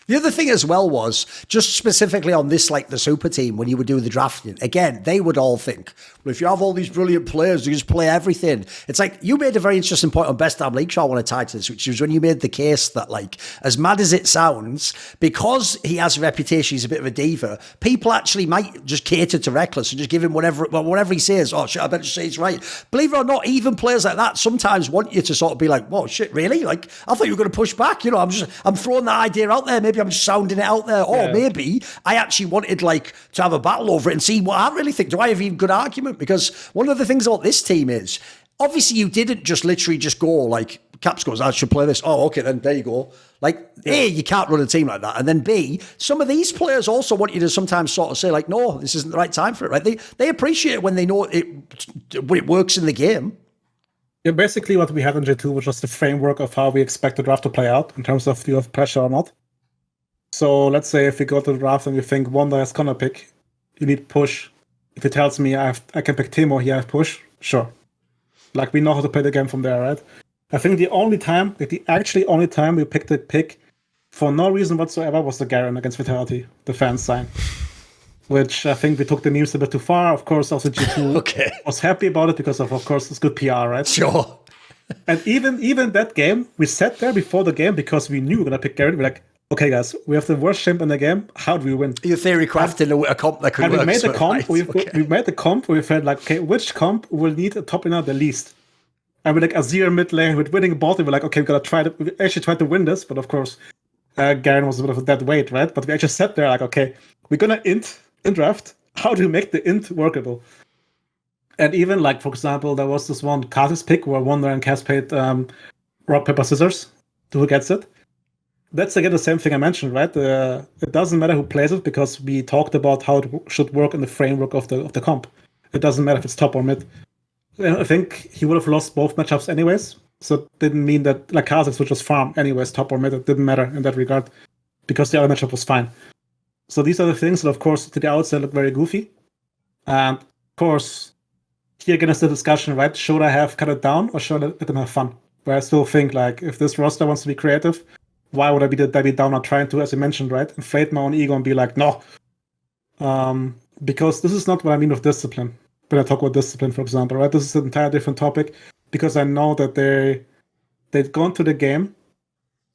The other thing as well was, just specifically on this, like the super team, when you were doing the drafting, again, they would all think, well, if you have all these brilliant players, you just play everything. It's like, you made a very interesting point on Best Damn League Show I want to tie to this, which was when you made the case that, like, as mad as it sounds, because he has a reputation, he's a bit of a diva, people actually might just cater to Rekkles and just give him whatever he says. Oh, shit, I better say he's right. Believe it or not, even players like that sometimes want you to sort of be like, whoa, shit, really? Like, I thought you were going to push back. You know, I'm throwing that idea out there. Maybe I'm just sounding it out there. Or maybe I actually wanted, like, to have a battle over it and see what I really think. Do I have even good argument? Because one of the things about this team is, obviously you didn't just literally just go, like, Caps goes, I should play this. Oh, okay, then there you go. Like, A, you can't run a team like that. And then B, some of these players also want you to sometimes sort of say, like, no, this isn't the right time for it, right? They appreciate it when they know it works in the game. Yeah, basically what we had in G2 was just the framework of how we expect the draft to play out in terms of do you have pressure or not. So let's say if we go to the draft and we think Wunder is gonna pick, you need push. If it tells me I can pick Timo, he has push, sure. Like, we know how to play the game from there, right? I think the only time we picked the pick for no reason whatsoever was the Garen against Vitality, the fans sign. Which I think we took the memes a bit too far. Of course, also G2 was happy about it because of course, it's good PR, right? Sure. And even that game, we sat there before the game because we knew we were going to pick Garen. We're like, okay, guys, we have the worst champ in the game. How do we win? Your theory crafted a comp that could and work. We made the comp. Right. We made the comp where we felt like, okay, which comp will need a top laner the least? And we're like Azir mid lane with winning bot. And we're like, okay, we actually tried to win this, but of course, Garen was a bit of a dead weight, right? But we actually sat there like, okay, we're gonna int in draft. How do you make the int workable? And even like, for example, there was this one Kha'Zix pick where Wunder and Cass played rock, paper, scissors to who gets it. That's again the same thing I mentioned, right? It doesn't matter who plays it because we talked about how it should work in the framework of the comp. It doesn't matter if it's top or mid. I think he would have lost both matchups anyways, so it didn't mean that like Kha'Zix would just farm anyways, top or mid. It didn't matter in that regard because the other matchup was fine. So these are the things that, of course, to the outside look very goofy. And of course, here again is the discussion, right? Should I have cut it down or should I let them have fun? Where I still think like if this roster wants to be creative, why would I be the Debbie Downer trying to, as you mentioned, right, inflate my own ego and be like, no. Because this is not what I mean with discipline. When I talk about discipline, for example, right? This is an entire different topic because I know that they've gone to the game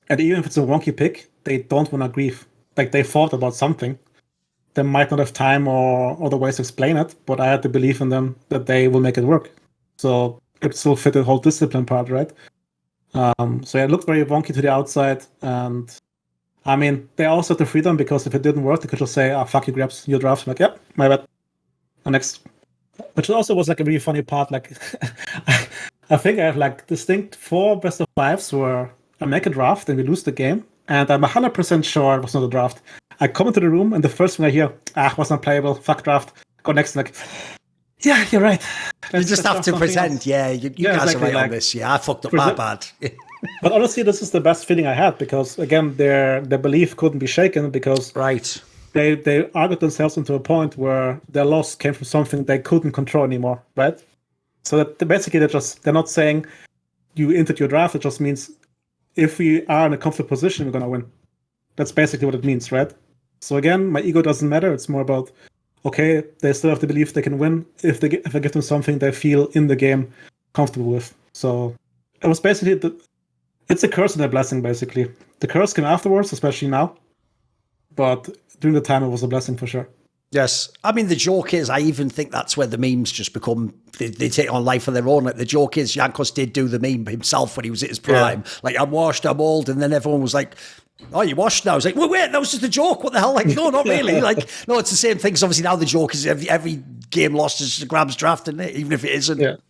and even if it's a wonky pick, they don't want to grieve. Like they thought about something. They might not have time or other ways to explain it, but I had the belief in them that they will make it work. So it still fit the whole discipline part, right? So yeah, it looked very wonky to the outside. And I mean, they also had the freedom because if it didn't work, they could just say, fuck you, GrabbZ, your draft. I'm like, yep, my bad. Next. Which also was like a really funny part. Like, I think I have like distinct 4 best of 5s where I make a draft and we lose the game. And I'm 100% sure it was not a draft. I come into the room and the first thing I hear, was not playable, fuck draft. Go next, like, yeah, you're right. You just have to pretend, else. Yeah, you guys exactly, are right on this. Yeah, I fucked up my bad. But honestly, this is the best feeling I had because, again, their belief couldn't be shaken because they argued themselves into a point where their loss came from something they couldn't control anymore, right? So that basically they're not saying you entered your draft. It just means if we are in a comfortable position, we're going to win. That's basically what it means, right? So again, my ego doesn't matter. It's more about, okay, they still have to believe they can win if I give them something they feel in the game comfortable with. So it was basically, it's a curse and a blessing, basically. The curse came afterwards, especially now. But during the time, it was a blessing for sure. Yes. I mean, the joke is, I even think that's where the memes just become, they take on life of their own. Like, the joke is, Jankos did do the meme himself when he was at his prime. Yeah. Like, I'm washed, I'm old. And then everyone was like, oh, you washed now? I was like, well, wait, that was just a joke. What the hell? Like, no, not really. Like, no, it's the same thing. Because obviously now the joke is every game lost is a GrabbZ draft, isn't it? Even if it isn't. Yeah. Right,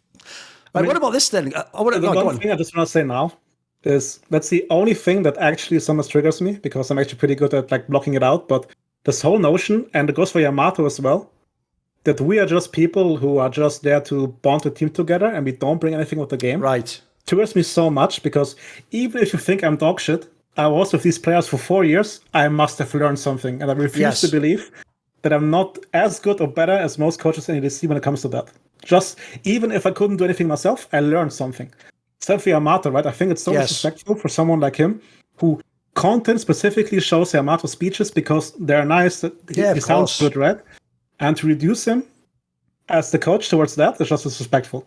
I mean, what about this then? One thing I just want to say now is that's the only thing that actually sometimes triggers me because I'm actually pretty good at like blocking it out. But this whole notion, and it goes for Yamato as well, that we are just people who are just there to bond the team together and we don't bring anything with the game. Right. Triggers me so much because even if you think I'm dog shit, I was with these players for 4 years, I must have learned something. And I refuse to believe that I'm not as good or better as most coaches in ADC when it comes to that. Just, even if I couldn't do anything myself, I learned something. Except for Yamato, right? I think it's so disrespectful for someone like him who content specifically shows Yamato's speeches because they're nice, he sounds good, right? And to reduce him as the coach towards that is just disrespectful.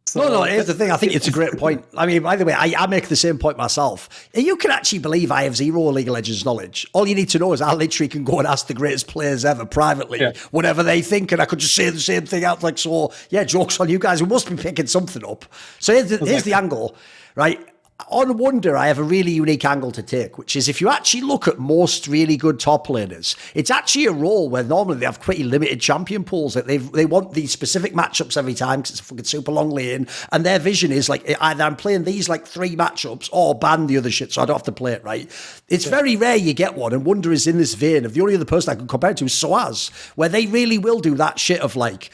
So, no, here's the thing. I think it's a great point. I mean, by the way, I make the same point myself. You can actually believe I have zero League of Legends knowledge. All you need to know is I literally can go and ask the greatest players ever privately, whatever they think, and I could just say the same thing out. Like, so, yeah, joke's on you guys. We must be picking something up. So here's the angle, right? on Wunder, I have a really unique angle to take, which is if you actually look at most really good top laners, it's actually a role where normally they have pretty limited champion pools. Like they want these specific matchups every time because it's a fucking super long lane, and their vision is like either I'm playing these like 3 matchups or ban the other shit so I don't have to play it, right? It's very rare you get one, and Wunder is in this vein of the only other person I can compare it to is Soaz, where they really will do that shit of like,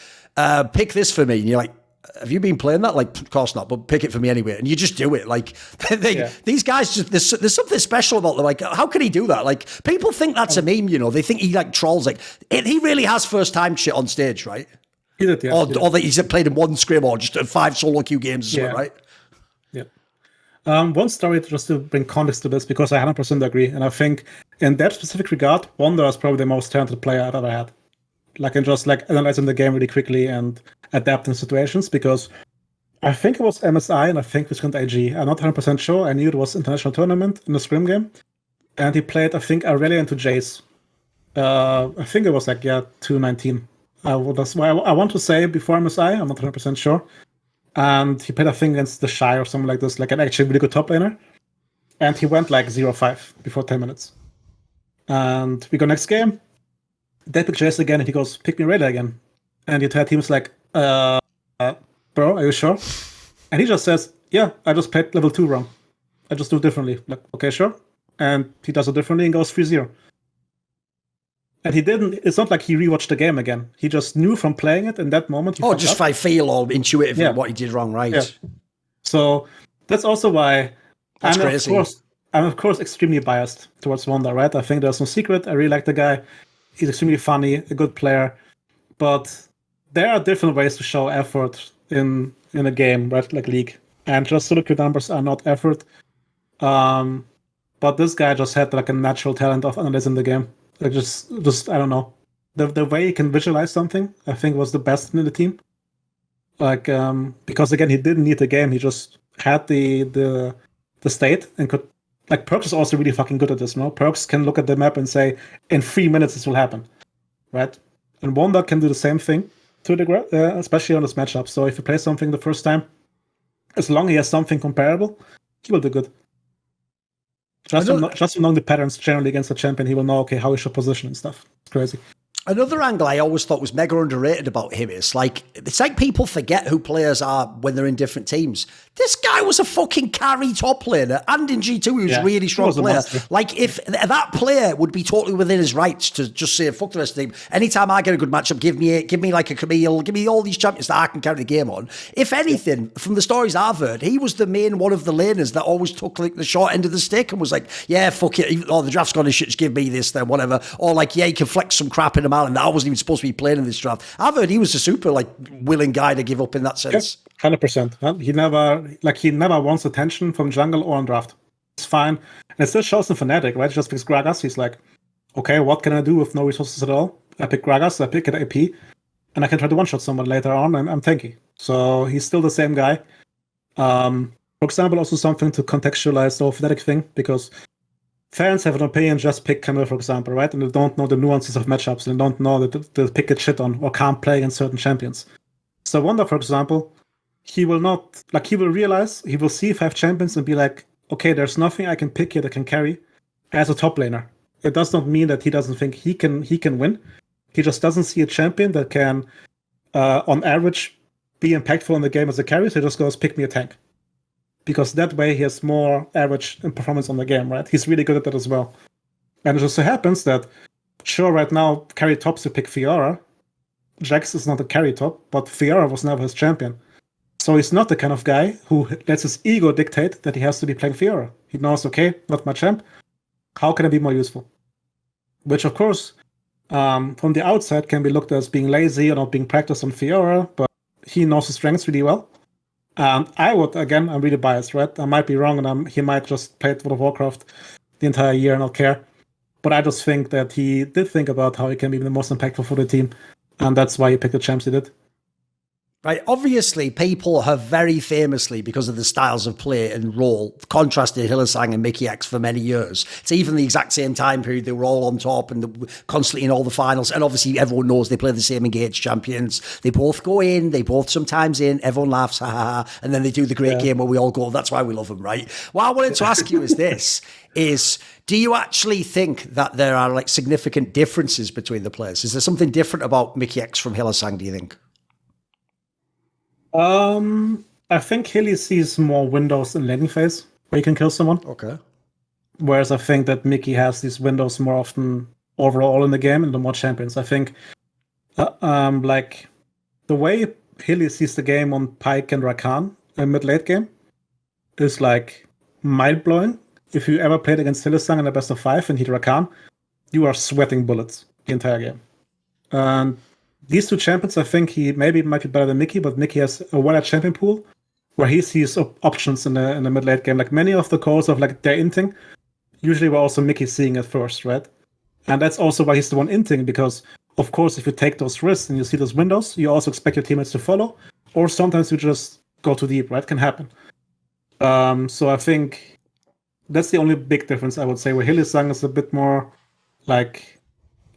pick this for me, and you're like, have you been playing that? Like, of course not, but pick it for me anyway. And you just do it. Like, these guys, just there's something special about them. Like, how can he do that? Like, people think that's a meme, you know. They think he, like, trolls. Like, he really has first-time shit on stage, right? He did, yeah. Or that he's played in 1 scrim or just 5 solo queue games or something, right? Yeah. One story just to bring context to this, because I 100% agree. And I think in that specific regard, Wunder is probably the most talented player I've ever had. Like, and just, like, analyzing the game really quickly and adapting situations, because I think it was MSI and I think it was against AG. I'm not 100% sure. I knew it was international tournament in the scrim game. And he played, I think, Aurelia into Jace. I think it was like, 219. I want to say before MSI, I'm not 100% sure. And he played, I think, against the Shy or something like this, like an actually really good top laner. And he went like 0-5 before 10 minutes. And we go next game. They pick Jace again, and he goes, pick me Aurelia again. And the entire team is like, bro, are you sure? And he just says, yeah, I just played level 2 wrong. I just do it differently. Like, okay, sure. And he does it differently and goes 3-0. And he didn't, it's not like he rewatched the game again. He just knew from playing it in that moment. Just if I feel or intuitively what he did wrong, right? Yeah. So that's also why that's crazy. I'm of course extremely biased towards Wunder, right? I think there's no secret. I really like the guy. He's extremely funny, a good player. But there are different ways to show effort in a game, right? Like League. And just solo queue numbers are not effort. But this guy just had like a natural talent of analyzing the game. Like just I don't know. The way he can visualize something, I think, was the best in the team. Like because again, he didn't need the game. He just had the state and could. Like, Perkz is also really fucking good at this, no? Perkz can look at the map and say, in 3 minutes this will happen, right? And Wunder can do the same thing to a degree, especially on this matchup. So if you play something the first time, as long as he has something comparable, he will do good. Just from knowing the patterns generally against the champion, he will know, okay, how he should position and stuff. It's crazy. Another angle I always thought was mega underrated about him is like, it's like people forget who players are when they're in different teams. This guy was a fucking carry top laner, and in G2 he was a really strong player. Like, if that player would be totally within his rights to just say, fuck the rest of the team. Anytime I get a good matchup, give me like a Camille, give me all these champions that I can carry the game on. If anything, from the stories I've heard, he was the main one of the laners that always took like the short end of the stick and was like, yeah, fuck it, the draft's gone to shit, just give me this, then whatever. Or like, yeah, you can flex some crap in him out, and I wasn't even supposed to be playing in this draft. I've heard he was a super like willing guy to give up in that sense. 100%. He never wants attention from jungle or on draft. It's fine. And it still shows him fanatic, right? Just picks GrabbZ. He's like, okay, what can I do with no resources at all? I pick GrabbZ, I pick an AP, and I can try to one-shot someone later on, and I'm tanky. So he's still the same guy. For example, also something to contextualize the whole fanatic thing, because fans have an opinion, just pick Camille, for example, right? And they don't know the nuances of matchups, and they don't know that they pick it shit on or can't play against certain champions. So Wunder, for example, he will not, like, he will realize, he will see 5 champions and be like, okay, there's nothing I can pick here that can carry as a top laner. It does not mean that he doesn't think he can win. He just doesn't see a champion that can, on average, be impactful in the game as a carry, so he just goes, pick me a tank. Because that way he has more average in performance on the game, right? He's really good at that as well. And it just so happens that, sure, right now, carry tops to pick Fiora. Jax is not a carry top, but Fiora was never his champion. So he's not the kind of guy who lets his ego dictate that he has to be playing Fiora. He knows, okay, not my champ. How can I be more useful? Which, of course, from the outside can be looked as being lazy or not being practiced on Fiora, but he knows his strengths really well. And I would, again, I'm really biased, right? I might be wrong, and he might just play World of Warcraft the entire year and not care. But I just think that he did think about how he can be the most impactful for the team. And that's why he picked the champs he did. Right, obviously, people have very famously, because of the styles of play and role, contrasted Hylissang and Mikyx for many years. It's even the exact same time period they were all on top and constantly in all the finals. And obviously, everyone knows they play the same Engage champions. They both go in, they both sometimes in, everyone laughs, ha ha ha, and then they do the great game where we all go, that's why we love them, right? What I wanted to ask you is this, do you actually think that there are like significant differences between the players? Is there something different about Mikyx from Hylissang, do you think? I think Hilly sees more windows in laning phase where you can kill someone. Okay. Whereas I think that Mickey has these windows more often overall in the game and the more champions. I think like the way Hilly sees the game on Pyke and Rakan in mid-late game is like mind-blowing. If you ever played against Hylissang in a best of 5 and hit Rakan, you are sweating bullets the entire game. And these two champions, I think he maybe might be better than Mickey, but Mickey has a wider champion pool where he sees options in the mid-late game. Like many of the calls of like their inting, usually were also Mickey seeing at first, right? And that's also why he's the one inting, because of course, if you take those risks and you see those windows, you also expect your teammates to follow, or sometimes you just go too deep, right? Can happen. So I think that's the only big difference, I would say, where Hylissang is a bit more like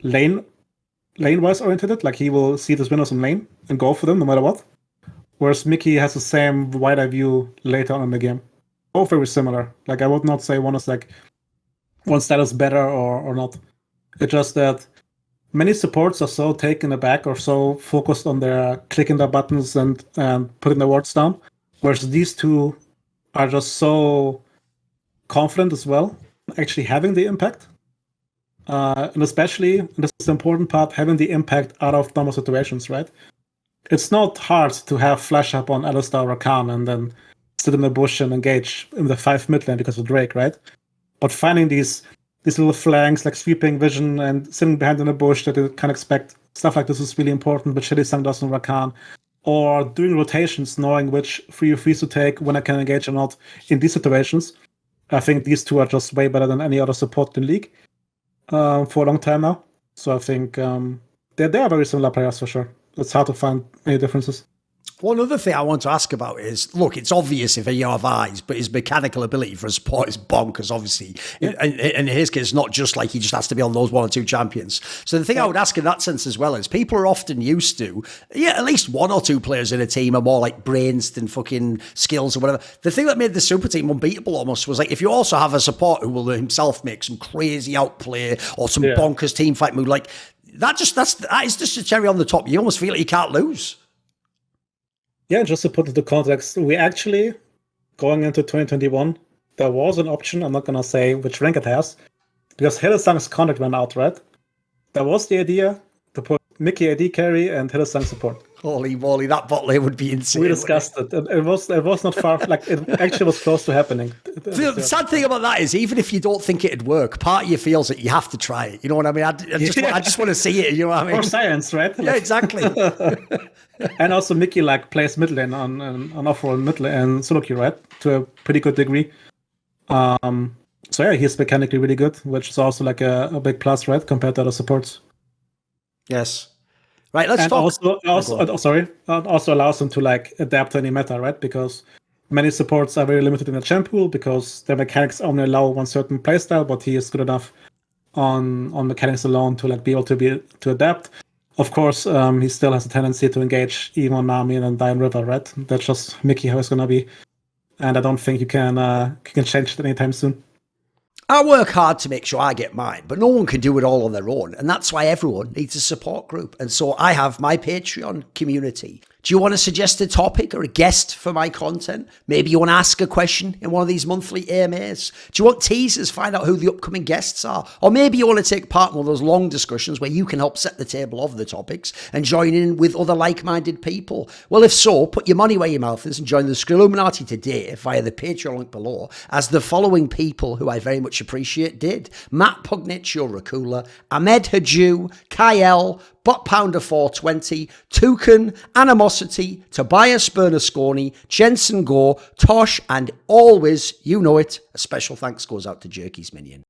lane-wise oriented. Like he will see those windows in lane and go for them no matter what. Whereas Mickey has the same wider view later on in the game. Both very similar. Like I would not say one style is better or not. It's just that many supports are so taken aback or so focused on their clicking their buttons and putting their wards down. Whereas these two are just so confident as well, actually having the impact. And especially, and this is the important part, having the impact out of normal situations, right? It's not hard to have flash up on Alistar or Rakan and then sit in the bush and engage in the 5 mid lane because of Drake, right? But finding these little flanks, like sweeping vision and sitting behind in a bush that you can't expect, stuff like this is really important, which Hylissang does on Rakan. Or doing rotations, knowing which 3v3s to take, when I can engage or not in these situations. I think these two are just way better than any other support in the league for a long time now. So I think they are very similar players for sure. It's hard to find any differences. One other thing I want to ask about is, look, it's obvious if you have eyes, but his mechanical ability for a support is bonkers, obviously. Yeah. And in his case, it's not just like he just has to be on those 1 or 2 champions. So the thing I would ask in that sense as well is, people are often used to, at least 1 or 2 players in a team are more like brains than fucking skills or whatever. The thing that made the super team unbeatable almost was like, if you also have a support who will himself make some crazy outplay or some bonkers team fight move, like that is just a cherry on the top. You almost feel like you can't lose. Yeah, just to put it into context, we actually, going into 2021, there was an option, I'm not going to say which rank it has, because Hylissang's contract went out, right? There was the idea to put Mickey AD carry and Hylissang support. Holy moly, that bot lane would be insane. We discussed it. It was not far, like it actually was close to happening. The sad thing about that is, even if you don't think it'd work, part of you feels that you have to try it. You know what I mean? I just want to see it. You know what I mean? Or science, right? Yeah, exactly. And also Mickey plays mid lane on off-roll mid lane and solo queue, right? To a pretty good degree. So yeah, he's mechanically really good, which is also like a big plus, right, compared to other supports. Yes. Right, let's and talk. Also allows them to like adapt to any meta, right? Because many supports are very limited in the champ pool because their mechanics only allow one certain playstyle, but he is good enough on mechanics alone to like be able to adapt. Of course, he still has a tendency to engage even on Nami and then die in River, right? That's just Mickey how it's gonna be, and I don't think you can change it anytime soon. I work hard to make sure I get mine, but no one can do it all on their own. And that's why everyone needs a support group. And so I have my Patreon community. Do you want to suggest a topic or a guest for my content? Maybe you want to ask a question in one of these monthly AMAs. Do you want teasers? Find out who the upcoming guests are. Or maybe you want to take part in one of those long discussions where you can help set the table of the topics and join in with other like-minded people. Well, if so, put your money where your mouth is and join the Illuminati today via the Patreon link below, as the following people who I very much appreciate did: Matt Pugnich, Rakula, Ahmed Haju, Kyle, Bot Pounder 420, Thooorin, Animosity, Tobias Bernasconi, Jensen Gore, Tosh, and always, you know it, a special thanks goes out to Jerky's Minion.